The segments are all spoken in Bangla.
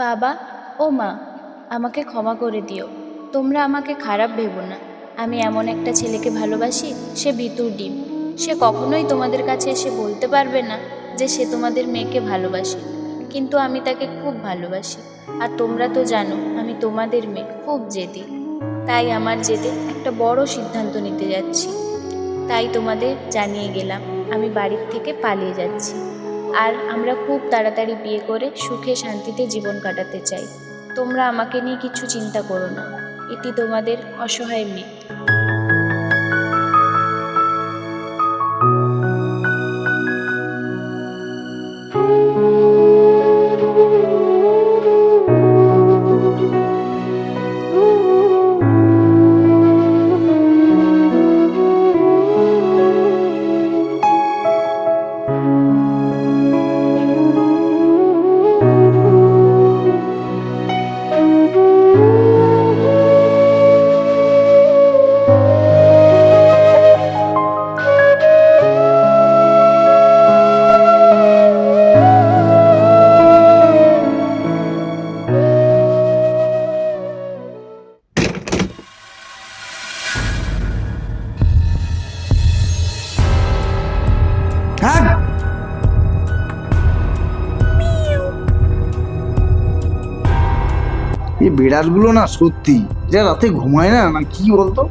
বাবা ও মা, আমাকে ক্ষমা করে দিও। তোমরা আমাকে খারাপ ভেবো না। আমি এমন একটা ছেলেকে ভালোবাসি, সে ভিতুর ডিম। সে কখনোই তোমাদের কাছে এসে বলতে পারবে না যে সে তোমাদের মেয়েকে ভালোবাসে, কিন্তু আমি তাকে খুব ভালোবাসি। আর তোমরা তো জানো আমি তোমাদের মেয়ে, খুব জেদি। তাই আমার জেদে একটা বড় সিদ্ধান্ত নিতে যাচ্ছি। তাই তোমাদের জানিয়ে গেলাম আমি বাড়ির থেকে পালিয়ে যাচ্ছি। আর আমরা খুব তাড়াতাড়ি বিয়ে করে সুখে শান্তিতে জীবন কাটাতে চাই। তোমরা আমাকে নিয়ে কিছু চিন্তা করো না। এটি তোমাদের অসহায় মেয়ে। হ্যাঁ, এই বিড়ালগুলো না সত্যি যা রাতে ঘুমায় না না কি বলতো।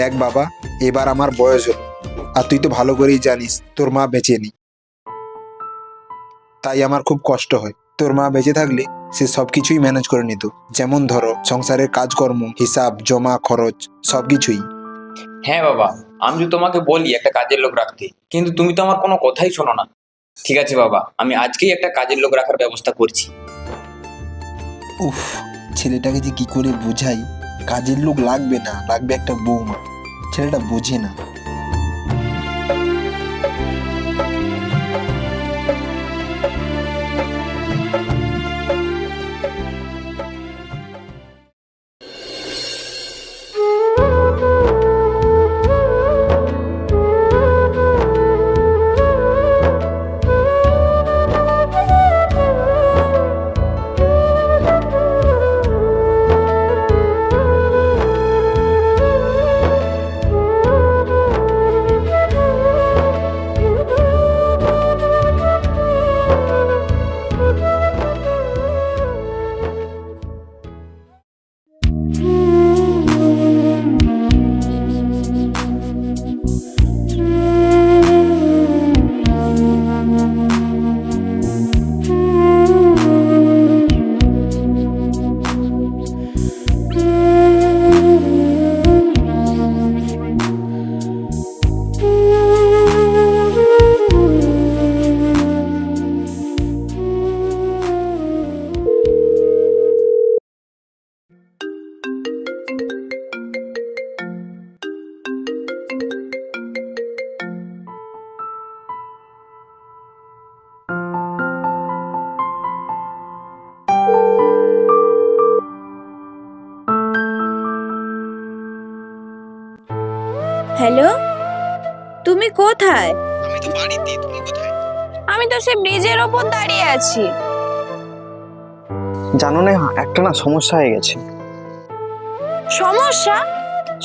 দেখ বাবা, এবার আমার বয়স হলো, আর তুই তো ভালো করেই জানিস তোর মা বেঁচে নেই। তাই আমার খুব কষ্ট হয়। তোর মা বেঁচে থাকলে সে সবকিছুই ম্যানেজ করে নিত, যেমন ধরো সংসারের কাজকর্ম, হিসাব, জমা, খরচ, সবকিছুই। হ্যাঁ বাবা, আমি তো তোমাকে বলি একটা কাজের লোক রাখতে, কিন্তু তুমি তো আমার কোনো কথাই শোনো না। ঠিক আছে বাবা, আমি আজকেই একটা কাজের লোক রাখার ব্যবস্থা করছি। উফ, ছেলেটাকে যে কি করে বোঝাই, কাজের লোক লাগবে না, লাগবে একটা বৌমা। ছেলেটা বোঝে না। হ্যালো, তুমি কোথায়? আমি তো বাড়িতে, তুমি কোথায়? আমি তো সে ব্রিজের ওপর দাঁড়িয়ে আছি। জানো না, একটা না সমস্যা হয়ে গেছে। সমস্যা?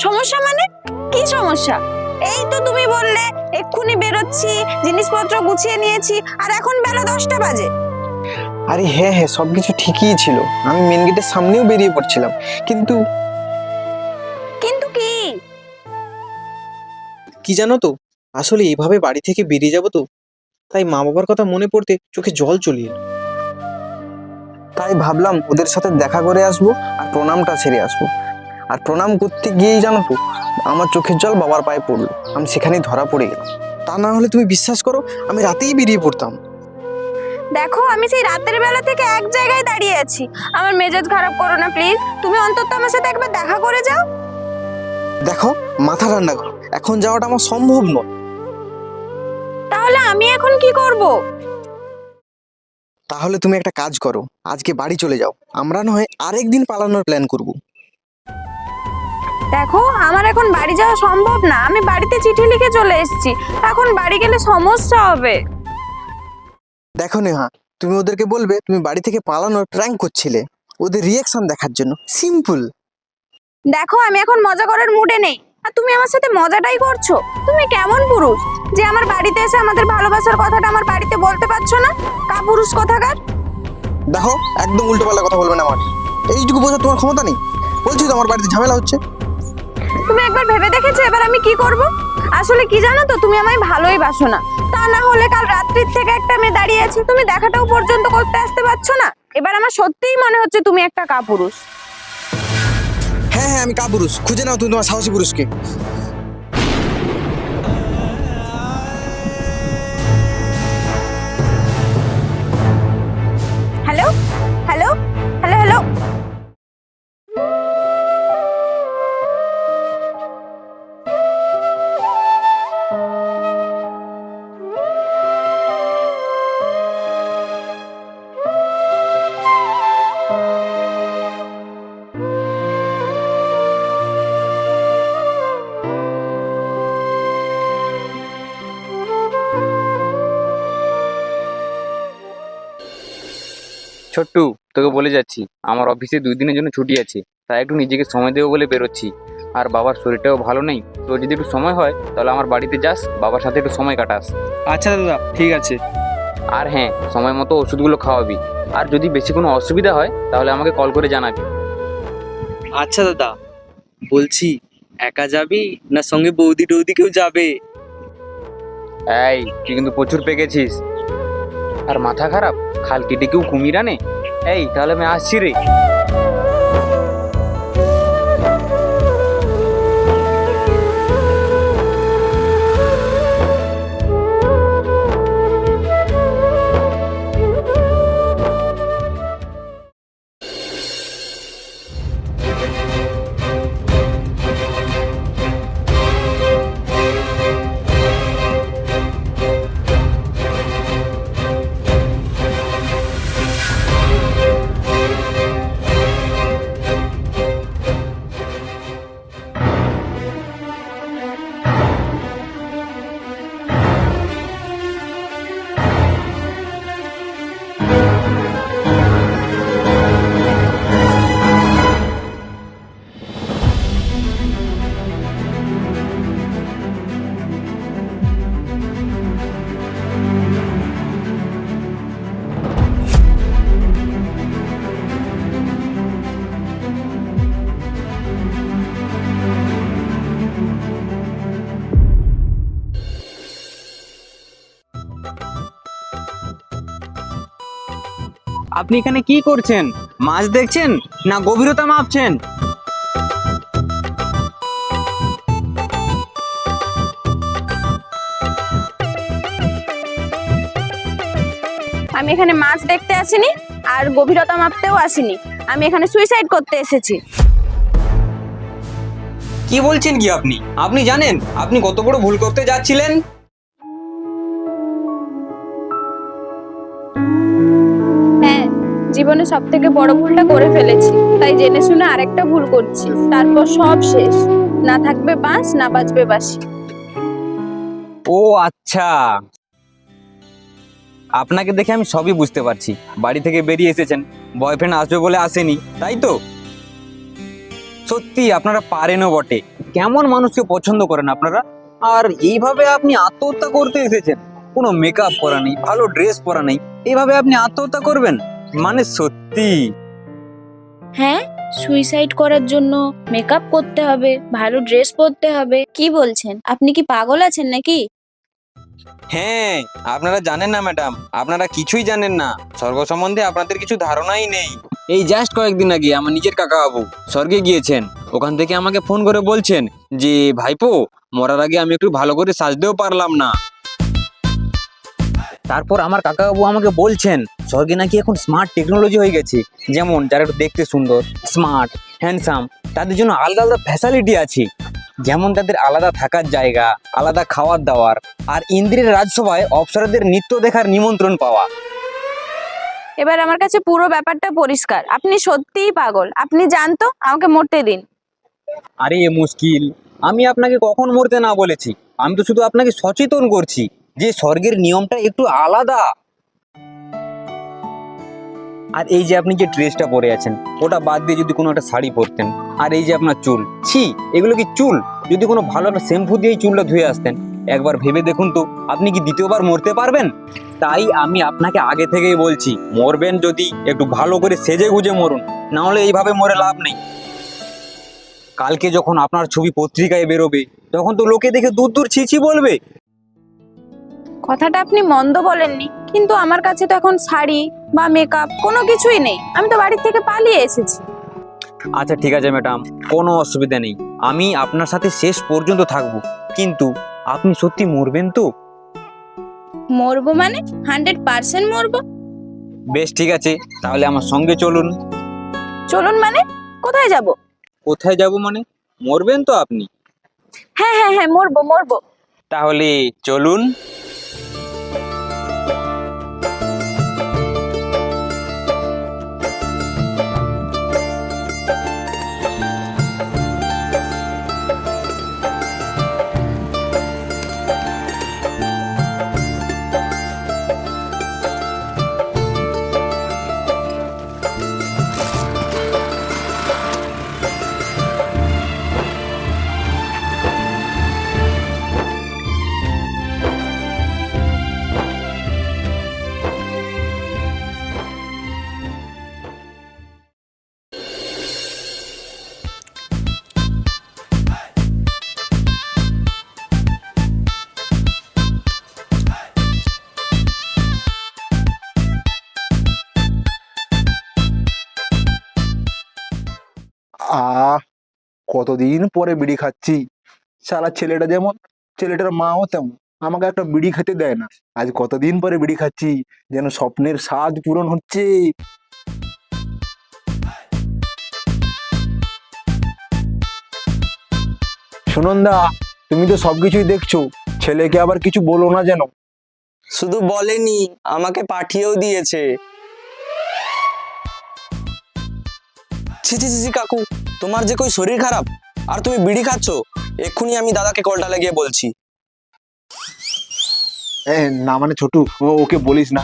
সমস্যা মানে কি সমস্যা? এই তো তুমি বললে এক্ষুনি বেরোচ্ছি, জিনিসপত্র গুছিয়ে নিয়েছি, আর এখন বেলা 10টা বাজে। আরে হ্যাঁ হ্যাঁ, সবকিছু ঠিকই ছিল। আমি মেন গেটের সামনেও বেরিয়ে পড়ছিলাম, কিন্তু কিন্তু কি? কি জানো তো, আসলে এইভাবে বাড়ি থেকে বেরিয়ে যাব তো, তাই মা বাবার কথা মনে পড়তে চোখে জল চলে এলো। তাই ভাবলাম ওদের সাথে দেখা করে আসবো আর প্রণামটা সেরে আসবো। আর প্রণাম করতে গিয়েই জানো তো, আমার চোখের জল বাবার পায়ে পড়লো। আমি সেখানেই ধরা পড়ে গেলাম। তা না হলে তুমি বিশ্বাস করো, আমি রাতেই বেরিয়ে পড়তাম। দেখো, আমি সেই রাতের বেলা থেকে এক জায়গায় দাঁড়িয়ে আছি। আমার মেজাজ খারাপ করো না প্লিজ, তুমি অন্তত আমার সাথে একবার দেখা করে যাও। দেখো, মাথা ঠান্ডা করো, এখন যাওয়াটা আমার সম্ভব নয়। তাহলে আমি এখন কি করব? তাহলে তুমি একটা কাজ করো, আজকে বাড়ি চলে যাও। আমরা নয় আরেকদিন পালানোর প্ল্যান করব। দেখো, আমার এখন বাড়ি যাওয়া সম্ভব না। আমি বাড়িতে চিঠি লিখে চলে এসেছি, এখন বাড়ি গেলে সমস্যা হবে। দেখো নেহা, তুমি ওদেরকে বলবে তুমি বাড়ি থেকে পালানোর প্র্যাঙ্ক করছিলে, ওদের রিয়াকশন দেখার জন্য। সিম্পল। দেখো, আমি এখন মজা করার মুডে নেই, আর তুমি আমার সাথে মজাটাই করছো। তুমি কেমন পুরুষ যে আমার বাড়িতে এসে আমাদের ভালোবাসার কথাটা আমার বাড়িতে বলতে পারছো না? কাপুরুষ কোথাকার। দেখো, একদম উল্টোপাল্টা কথা বলবে না আমার। এইটুকু বোঝার তোমার ক্ষমতা নেই। বলছি তো আমার বাড়িতে ঝামেলা হচ্ছে। তুমি একবার ভেবে দেখেছো এবার আমি কি করব? আসলে কি জানো তো, তুমি আমায় ভালোই বাসো না। তা না হলে কাল রাত্রির থেকে একটা মেয়ে দাঁড়িয়ে আছে, তুমি দেখাটাও পর্যন্ত করতে আসতে পারছো না। এবার আমার সত্যিই মনে হচ্ছে তুমি একটা কাপুরুষ। হ্যাঁ হ্যাঁ, আমি কাপুরুষ। খুঁজে নাও তুমি তোমার সাহসী পুরুষকে। Hello hello hello hello. Chhotu, তোকে বলে যাচ্ছি, আমার অফিসে 2 দিনের জন্য ছুটি আছে, তাই একটু নিজেকে সময় দেবো বলে বেরোচ্ছি। আর বাবার শরীরটাও ভালো নেই, তোর যদি একটু সময় হয় তাহলে আমার বাড়িতে যাস, বাবার সাথে একটু সময় কাটাস। আচ্ছা দাদা, ঠিক আছে। আর হ্যাঁ, সময় মতো ওষুধগুলো খাওয়াবি। আর যদি বেশি কোনো অসুবিধা হয় তাহলে আমাকে কল করে জানাবি। আচ্ছা দাদা, বলছি একা যাবি না সঙ্গে বৌদি টৌদি কেউ যাবে? এই, তুই কিন্তু প্রচুর পেকেছিস। আর মাথা খারাপ, খাল কেটে কেউ কুমির আনে? এই, তাহলে আমি আসছি রে। আপনি এখানে কি করছেন? মাছ দেখছেন না গভীরতা মাপছেন? আমি এখানে মাছ দেখতে আসিনি, আর গভীরতা মাপতেও আসিনি। আমি এখানে সুইসাইড করতে এসেছি। কি বলছেন কি আপনি? আপনি জানেন আপনি কত বড় ভুল করতে যাচ্ছিলেন? হ্যাঁ, জীবনে সব থেকে বড় ভুলটা করে ফেলেছি, তাই জেনে শুনে আরেকটা ভুল করছি, তারপর সব শেষ। না থাকবে বাঁশ, না বাজবে বাঁশি। ও আচ্ছা, আপনাকে দেখে আমি সবই বুঝতে পারছি। বাড়ি থেকে বেরিয়ে এসেছেন, বয়ফ্রেন্ড আসবে বলে আসেনি, তাই তো? সত্যি আপনারা পারেনও বটে। কেমন মানুষকে পছন্দ করেন আপনারা? আর এইভাবে আপনি আত্মহত্যা করতে এসেছেন, কোনো মেকআপ করা নেই, ভালো ড্রেস পরা নেই, এইভাবে আপনি আত্মহত্যা করবেন? মানে সত্যি। হ্যাঁ, সুইসাইড করার জন্য মেকআপ করতে হবে, ভালো ড্রেস পরতে হবে? কি বলছেন? আপনি কি পাগল আছেন নাকি? হ্যাঁ, আপনারা জানেন না ম্যাডাম, আপনারা কিছুই জানেন না। স্বর্গ সম্বন্ধে আপনাদের কিছু ধারণাই নেই। এই জাস্ট কয়েকদিন আগে আমার নিজের কাকাবাবু স্বর্গে গিয়েছেন। ওখান থেকে আমাকে ফোন করে বলছেন যে ভাইপো, মরার আগে আমি একটু ভালো করে সাজতেও পারলাম না। তারপর আমার কাকাবাবু আমাকে বলছেন স্বর্গে নাকি এখন স্মার্ট টেকনোলজি হয়ে গেছে, যেমন যারা একটু দেখতে সুন্দর, স্মার্ট, হ্যান্ডসাম, তাদের জন্য আলাদা আলাদা ফ্যাসিলিটি আছে। যেমন তাদের আলাদা থাকার জায়গা, আলাদা খাওয়ার দাওয়ার, আর ইন্দ্রের রাজসভায় অপ্সরাদের নৃত্য দেখার নিমন্ত্রণ পাওয়া। এবার আমার কাছে পুরো ব্যাপারটা পরিষ্কার। আপনি সত্যিই পাগল। আপনি জানতো, আমাকে মরতে দিন। আরে এ মুশকিল, আমি আপনাকে কখন মরতে না বলেছি? আমি তো শুধু আপনাকে সচেতন করছি যে স্বর্গের নিয়মটা একটু আলাদা। আর এই যে আপনি যে ড্রেসটা পরে আছেন, ওটা বাদ দিয়ে যদি কোনো একটা শাড়ি পরতেন, আর এই যে আপনার চুল, ছি, এগুলো কি চুল? যদি কোনো ভালো একটা শ্যাম্পু দিয়ে এই চুলটা ধুয়ে আসতেন, একবার ভেবে দেখুন তো, আপনি কি দ্বিতীয়বার মরতে পারবেন? তাই আমি আপনাকে আগে থেকেই বলছি, মরবেন যদি একটু ভালো করে সেজে গুজে মরুন, না হলে এইভাবে মরে লাভ নেই। কালকে যখন আপনার ছবি পত্রিকায় বেরোবে, তখন তো লোকে দেখে দূর দূর ছি ছি বলবে। কথাটা আপনি মন্দ বলেননি, কিন্তু আমার কাছে তো এখন শাড়ি বা মেকআপ কোনো কিছুই নেই। আমি তো বাড়ি থেকে পালিয়ে এসেছি। আচ্ছা ঠিক আছে ম্যাডাম, কোনো অসুবিধা নেই, আমি আপনার সাথে শেষ পর্যন্ত থাকবো, কিন্তু আপনি সত্যি মরবেন তো? মরবো মানে 100% মরবো। বেশ ঠিক আছে, তাহলে আমার সঙ্গে চলুন। চলুন মানে? কোথায় যাব? কোথায় যাব মানে? মরবেন তো আপনি, হ্যাঁ হ্যাঁ হ্যাঁ, মরবো মরবো। তাহলে চলুন। কতদিন পরে বিড়ি খাচ্ছি। সারা ছেলেটা যেমন, ছেলেটার মাও তেমন, আমাকে একটা বিড়ি খেতে দেয় না। আজ কতদিন পরে বিড়ি খাচ্ছি, যেন স্বপ্নের স্বাদ পূরণ হচ্ছে। সুনন্দা, তুমি তো সবকিছুই দেখছো, ছেলেকে আবার কিছু বলো না যেন। শুধু বলেনি, আমাকে পাঠিয়েও দিয়েছে। ছি ছি ছি ছি, কাকু, তোমার যে কই শরীর খারাপ আর তুমি বিড়ি খাচ্ছ? এক্ষুনি আমি দাদাকে কলটা লাগিয়ে বলছি। না মানে ছোটু, ওকে বলিস না।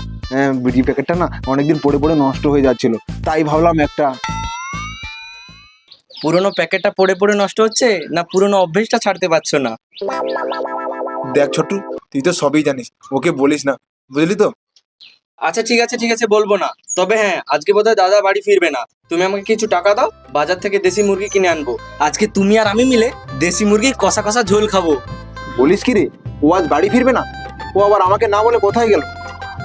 বিড়ি প্যাকেটটা না অনেকদিন পড়ে পড়ে নষ্ট হয়ে যাচ্ছিল, তাই ভাবলাম একটা। পুরোনো প্যাকেটটা পড়ে পড়ে নষ্ট হচ্ছে, না পুরোনো অভ্যেসটা ছাড়তে পারছো না? দেখ ছোটু, তুই তো সবই জানিস, ওকে বলিস না, বুঝলি তো? আচ্ছা ঠিক আছে ঠিক আছে, বলবো না। তবে হ্যাঁ, আজকে বোধহয় দাদা বাড়ি ফিরবে না। তুমি আমাকে কিছু টাকা দাও, বাজার থেকে দেশি মুরগি কিনে আনবো। আজকে তুমি আর আমি মিলে দেশি মুরগি কষা কষা ঝোল খাবো। বলিস কি রে, ও আজ বাড়ি ফিরবে না? ও আবার আমাকে না বলে কোথায় গেল?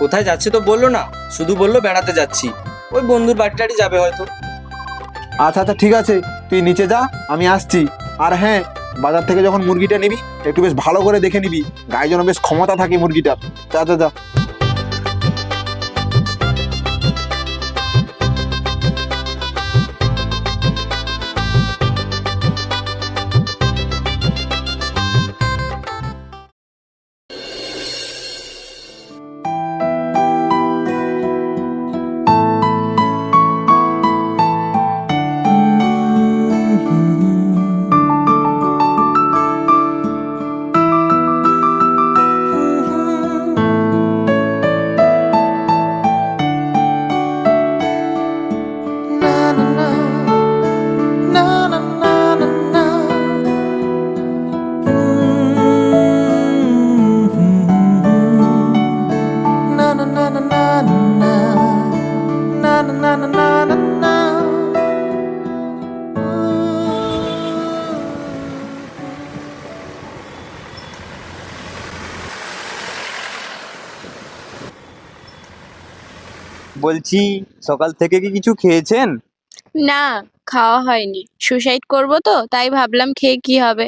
কোথায় যাচ্ছে তো বললো না, শুধু বললো বেড়াতে যাচ্ছি। ওই বন্ধুর বাড়ি টাড়ি যাবে হয়তো। আচ্ছা আচ্ছা ঠিক আছে, তুই নিচে যা, আমি আসছি। আর হ্যাঁ, বাজার থেকে যখন মুরগিটা নিবি একটু বেশ ভালো করে দেখে নিবি, গায়ে যেন বেশ ক্ষমতা থাকে মুরগিটার। যা যা যা। বলছি সকাল থেকে কি কিছু খেয়েছেন? না, খাওয়া হয়নি। সুসাইড করব তো, তাই ভাবলাম খেয়ে কি হবে।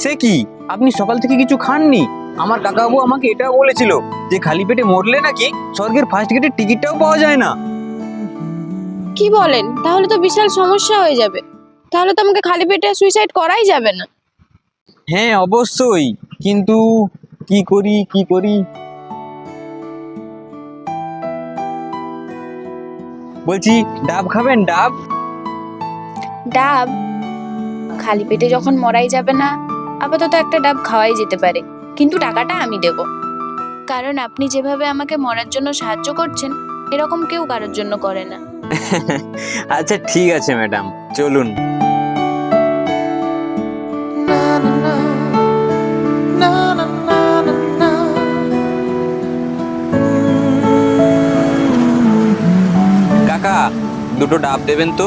সে কি, আপনি সকাল থেকে কিছু খাননি? আমার কাকাবাবু আমাকে এটাও বলেছিল যে খালি পেটে মরলে নাকি স্বর্গের ফার্স্ট গেটের টিকিটটাও পাওয়া যায় না। কি বলেন? তাহলে তো বিশাল সমস্যা হয়ে যাবে। তাহলে তো আমাকে খালি পেটে সুইসাইড করাই যাবে না। হ্যাঁ অবশ্যই, কিন্তু কি করি কি করি। বলছি ডাব খাবেন? ডাব? ডাব? খালি পেটে যখন মরাই যাবে না, আপাতত একটা ডাব খাওয়াই যেতে পারে, কিন্তু টাকাটা আমি দেব। কারণ আপনি যেভাবে আমাকে মরার জন্য সাহায্য করছেন, এরকম কেউ কারোর জন্য করে না। আচ্ছা ঠিক আছে ম্যাডাম, চলুন। কাকা, দুটো ডাব দেবেন তো।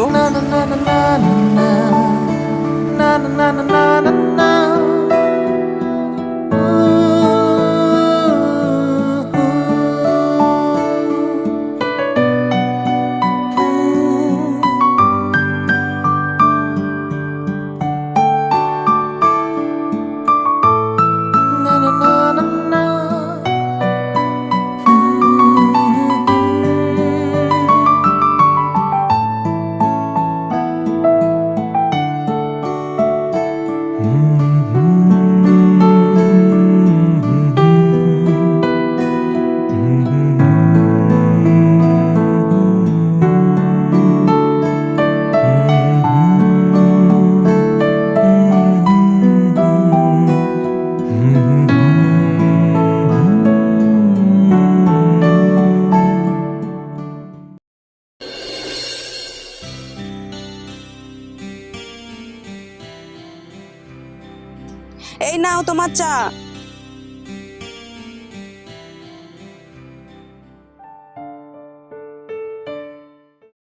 এই নাও তোমার চা।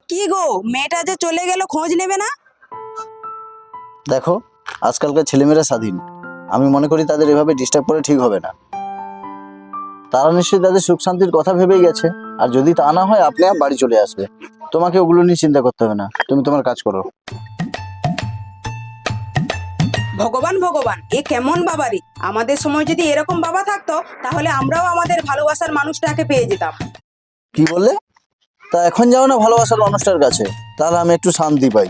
কি গো, মেয়েটা যে চলে গেল, খোঁজ নেবে না? দেখো, আজকালকার ছেলেমেয়েরা স্বাধীন। আমি মনে করি তাদের এভাবে ডিস্টার্ব করে ঠিক হবে না। তারা নিশ্চয়ই তাদের সুখ শান্তির কথা ভেবেই গেছে। আর যদি তা না হয়, আপনি বাড়ি চলে আসবে। তোমাকে ওগুলো নিয়ে চিন্তা করতে হবে না, তুমি তোমার কাজ করো। ভগবান ভগবান, এ কেমন বাবারি! আমাদের সময় যদি এরকম বাবা থাকতো, তাহলে আমরাও আমাদের ভালোবাসার মানুষটাকে পেয়ে যেতাম। কি বললে? তা এখন যাও না ভালোবাসার মানুষটার কাছে, তাহলে আমি একটু শান্তি পাই।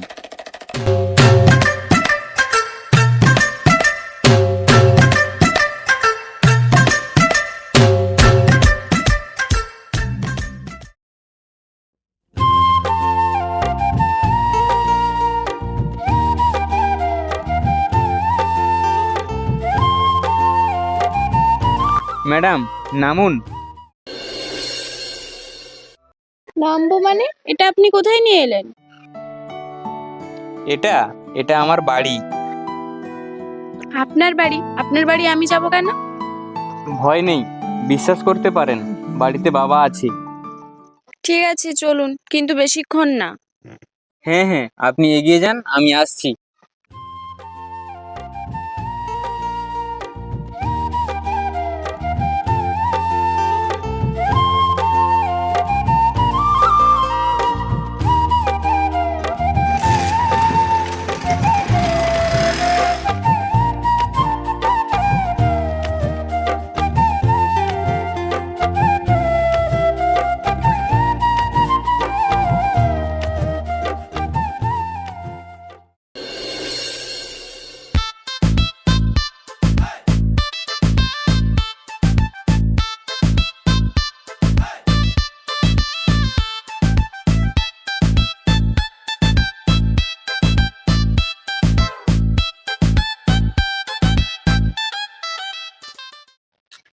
ম্যাডাম নামুন। নামবো মানে? এটা আপনি কোথায় নিয়ে এলেন? এটা এটা আমার বাড়ি। আপনার বাড়ি? আপনার বাড়ি আমি যাব কেন? ভয় নেই, বিশ্বাস করতে পারেন, বাড়িতে বাবা আছে। ঠিক আছে চলুন, কিন্তু বেশিক্ষণ না। হ্যাঁ হ্যাঁ, আপনি এগিয়ে যান, আমি আসছি।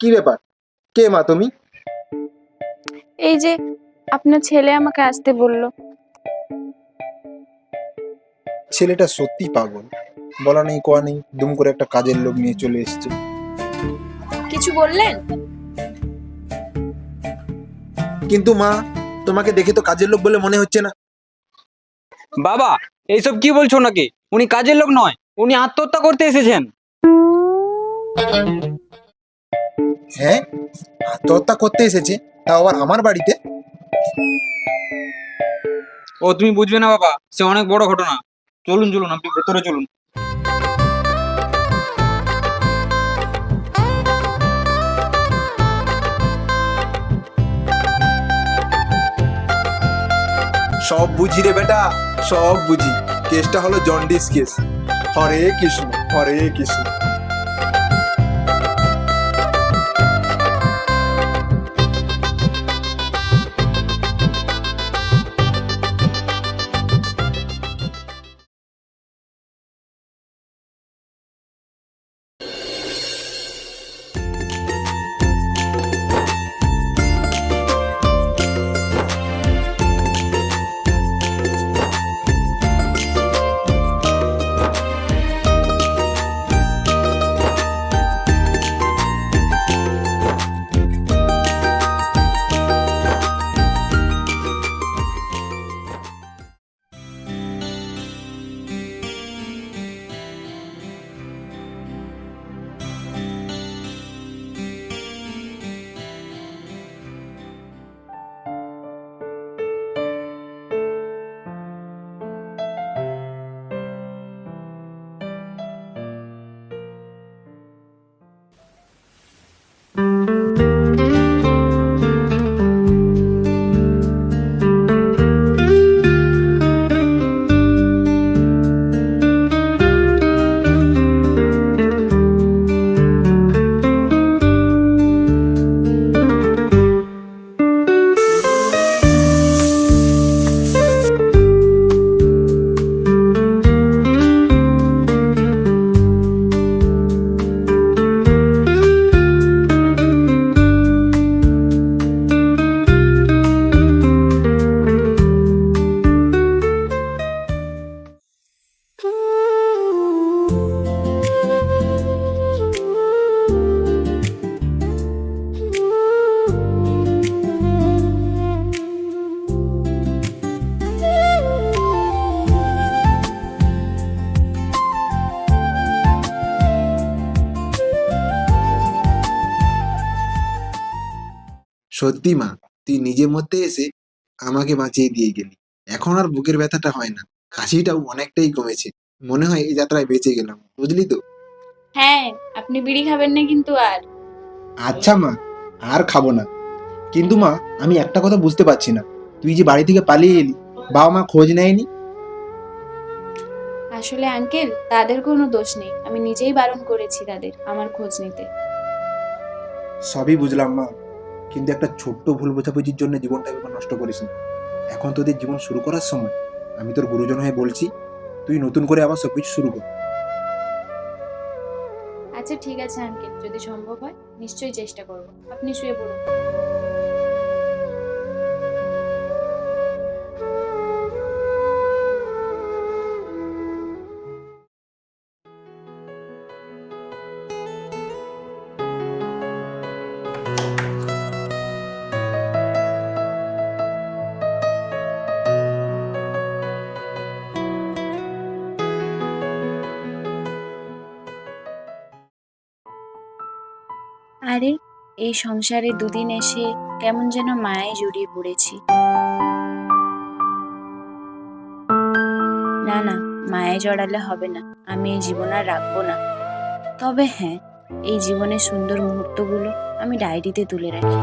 কি ব্যাপার? কে মা তুমি? এই যে আপনার ছেলে আমাকে আসতে বলল। ছেলেটা সত্যি পাগল, বলা নেই কোয়া নেই, দুম করে একটা কাজের লোক নিয়ে চলে এসেছে। কিছু বললেন? কিন্তু মা, তোমাকে দেখে তো কাজের লোক বলে মনে হচ্ছে না। বাবা, এইসব কি বলছো নাকি? উনি কাজের লোক নয়, উনি আত্মহত্যা করতে এসেছেন। হ্যাঁ, আত্মহত্যা করতে এসেছে, তাও আবার আমার বাড়িতে। ও তুমি বুঝবে না বাবা, সে অনেক বড় ঘটনা। চলুন চলুন, আপনি ভেতরে চলুন। সব বুঝি রে বেটা, সব বুঝি। কেসটা হলো জন্ডিস কেস। হরে কৃষ্ণ, হরে কৃষ্ণ। সত্যি মা, তুই নিজের মধ্যে এসে আমাকে বাঁচিয়ে দিয়ে গেলি। এখন আর বুকের ব্যথাটা হয় না, কাশিটাও অনেকটাই কমেছে। মনে হয় এই যাত্রায় বেঁচে গেলাম, বুঝলি তো? হ্যাঁ, আপনি বিড়ি খাবেন না কিন্তু আর। আচ্ছা মা, আর খাবো না। কিন্তু মা, আমি একটা কথা বুঝতে পারছি না, তুই যে বাড়ি থেকে পালিয়ে এলি, বাবা মা খোঁজ নেয়নি? আসলে আঙ্কেল, তাদের কোনো দোষ নেই, আমি নিজেই বারণ করেছি তাদের আমার খোঁজ নিতে। সবই বুঝলাম মা, কিন্তু একটা ছোট্ট ভুল বোঝাবুঝির জন্য জীবনটা এবার নষ্ট করিস না। এখন তোদের জীবন শুরু করার সময়। আমি তোর গুরুজন হয়ে বলছি, তুই নতুন করে আবার সবকিছু শুরু কর। আচ্ছা ঠিক আছে আঙ্কেল, যদি সম্ভব হয় নিশ্চয়ই চেষ্টা করব। আপনি শুয়ে পড়ুন। আরে, এই সংসারে দুদিন এসে কেমন যেন মায়ায় জড়িয়ে পড়েছি। না না, মায়ায় জড়ালে হবে না, আমি এই জীবন আর রাখবো না। তবে হ্যাঁ, এই জীবনের সুন্দর মুহূর্তগুলো আমি ডায়েরিতে তুলে রাখি।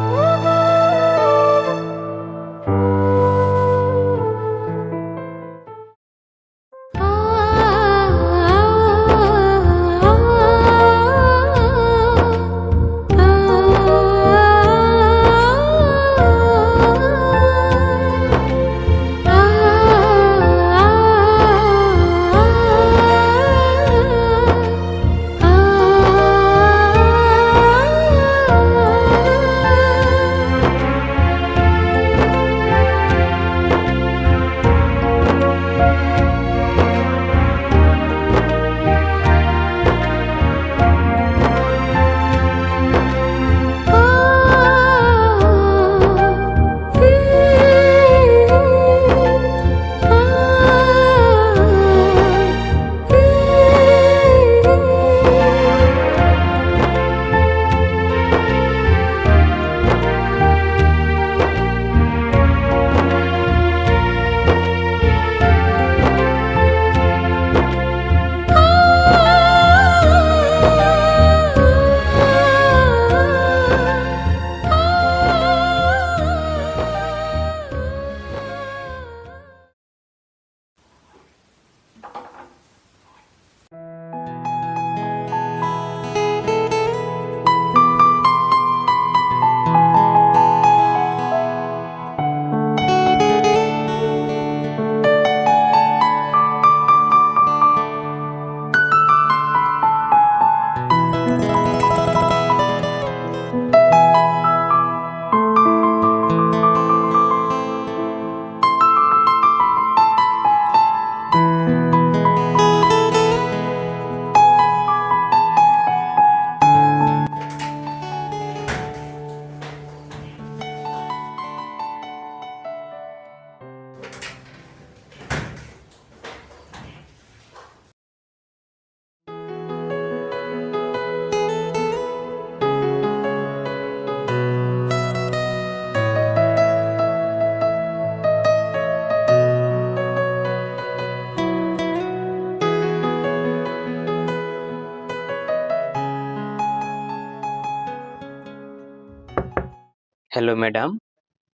হ্যালো ম্যাডাম,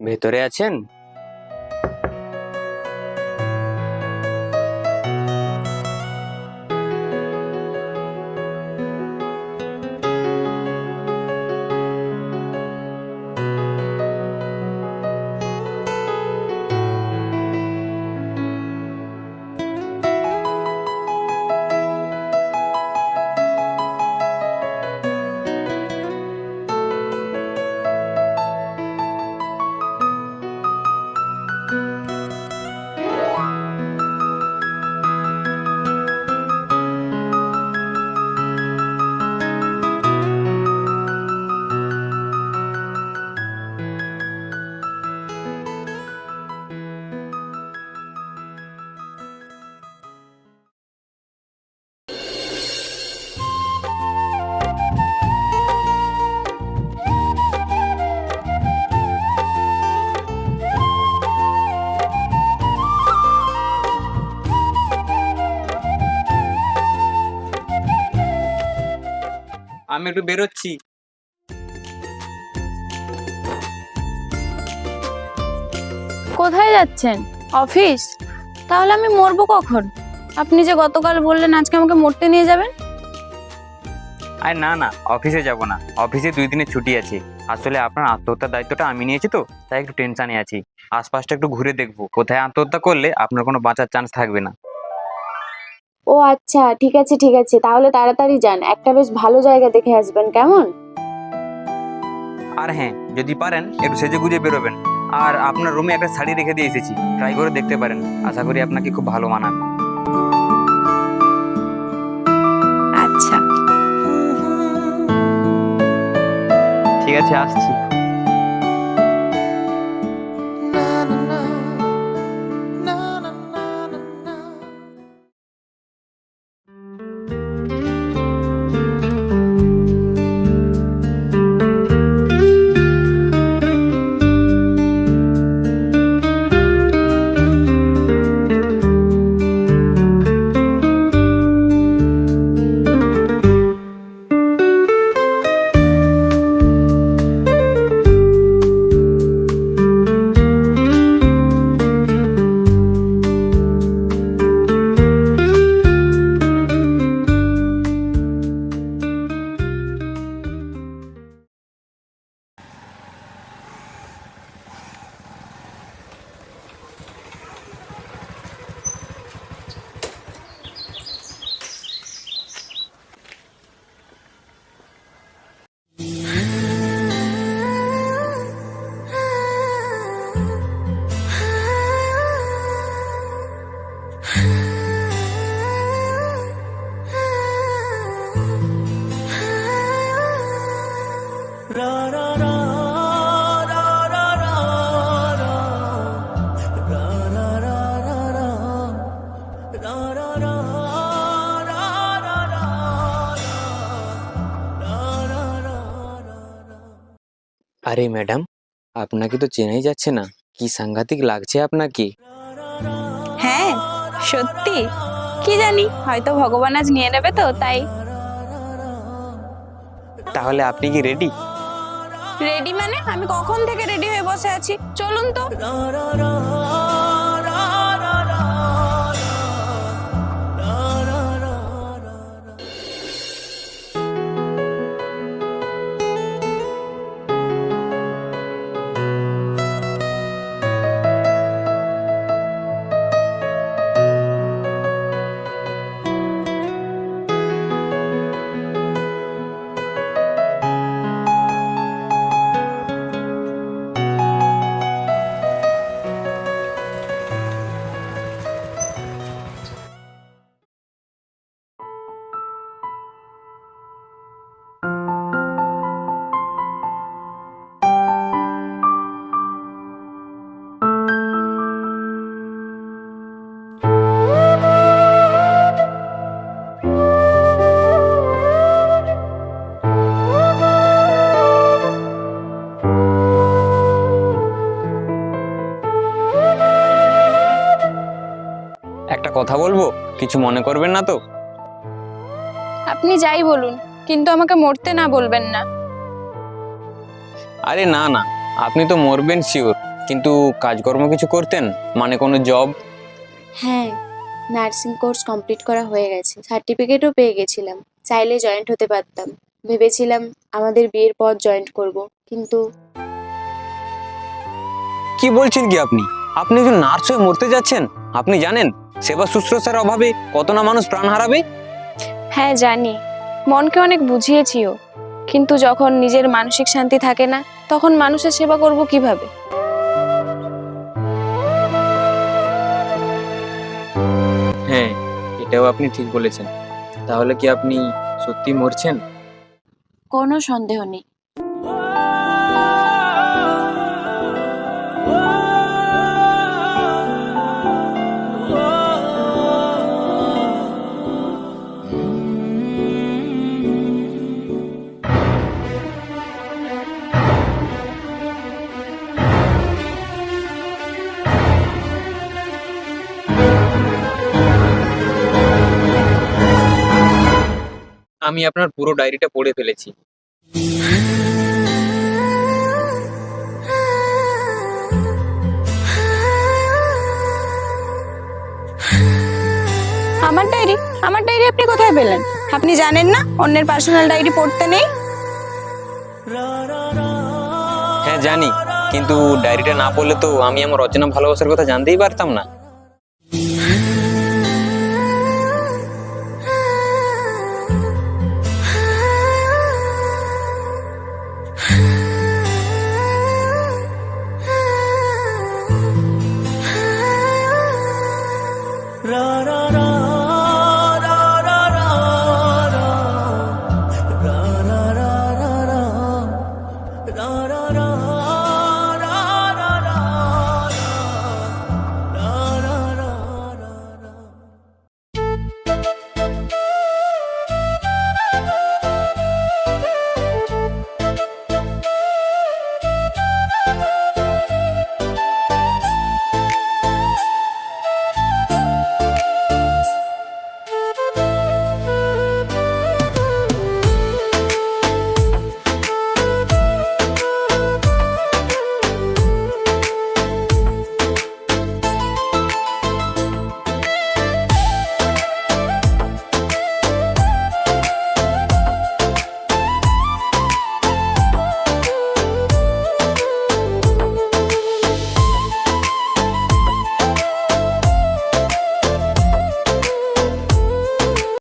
ভেতরে আছেন? আমি একটু বেরোচ্ছি। কোথায় যাচ্ছেন? অফিস? তাহলে আমি মরবো কখন? আপনি যে গতকাল বললেন আজকে আমাকে মরতে নিয়ে যাবেন। আর না না, অফিসে যাব না, অফিসে 2 দিনের ছুটি আছে। আসলে আপনার আত্মহত্যার দায়িত্বটা আমি নিয়েছি তো, তাই একটু টেনশনে আছি। আশপাশটা একটু ঘুরে দেখবো, কোথায় আত্মহত্যা করলে আপনার কোনো বাঁচার চান্স থাকবে না। ও আচ্ছা, ঠিক আছে ঠিক আছে, তাহলে তাড়াতাড়ি যান, একটা বেশ ভালো জায়গা দেখে আসবেন, কেমন? আর হ্যাঁ, যদি পারেন একটু সেজে গুজে বেরোবেন। আর আপনার রুমে একটা শাড়ি রেখে দিয়ে এসেছি, ট্রাই করে দেখতে পারেন, আশা করি আপনাকে খুব ভালো মানাবে। আচ্ছা। ঠিক আছে, আসছি। আরে ম্যাডাম, আপনাকে তো চেনাই যাচ্ছে না, কি সাংঘাতিক লাগছে আপনাকে। হ্যাঁ, সত্যি? কি জানি, হয়তো ভগবান আজ নিয়ে নেবে তো তাই। তাহলে আপনি কি রেডি? রেডি মানে? আমি কখন থেকে রেডি হয়ে বসে আছি, চলুন তো। একটা কথা বলবো, কিছু মনে করবেন না তো? আপনি যাই বলুন, কিন্তু আমাকে মরতে না বলবেন না। আরে না না, আপনি তো মরবেন শিওর, কিন্তু কাজকর্ম কিছু করতেন, মানে কোনো জব? হ্যাঁ, নার্সিং কোর্স কমপ্লিট করা হয়ে গেছে, সার্টিফিকেটও পেয়ে গেছিলাম। চাইলে জয়েন্ট হতে পারতাম। ভেবেছিলাম আমাদের বিয়ের পর জয়েন্ট করব, কিন্তু কি বলছেন কি আপনি? আপনি একজন নার্স হয়ে মরতে যাচ্ছেন? আপনি জানেন সেবা শুশ্রূষার অভাবে কত না মানুষ প্রাণ হারাবে? হ্যাঁ জানি, মনকে অনেক বুঝিয়েছিও, কিন্তু যখন নিজের মানসিক শান্তি থাকে না, তখন মানুষের সেবা করব কিভাবে? হ্যাঁ, এটাও আপনি ঠিক বলেছেন। তাহলে কি আপনি সত্যি মরছেন? কোনো সন্দেহ নেই। আমি আপনার পুরো ডায়েরিটা পড়ে ফেলেছি। আমার ডায়েরি? আমার ডায়েরি আপনি কোথায় পেলেন? আপনি জানেন না অন্যের পার্সোনাল ডায়েরি পড়তে নেই? হ্যাঁ জানি, কিন্তু ডায়েরিটা না পড়লে তো আমি আমার অচেনা ভালোবাসার কথা জানতেই পারতাম না।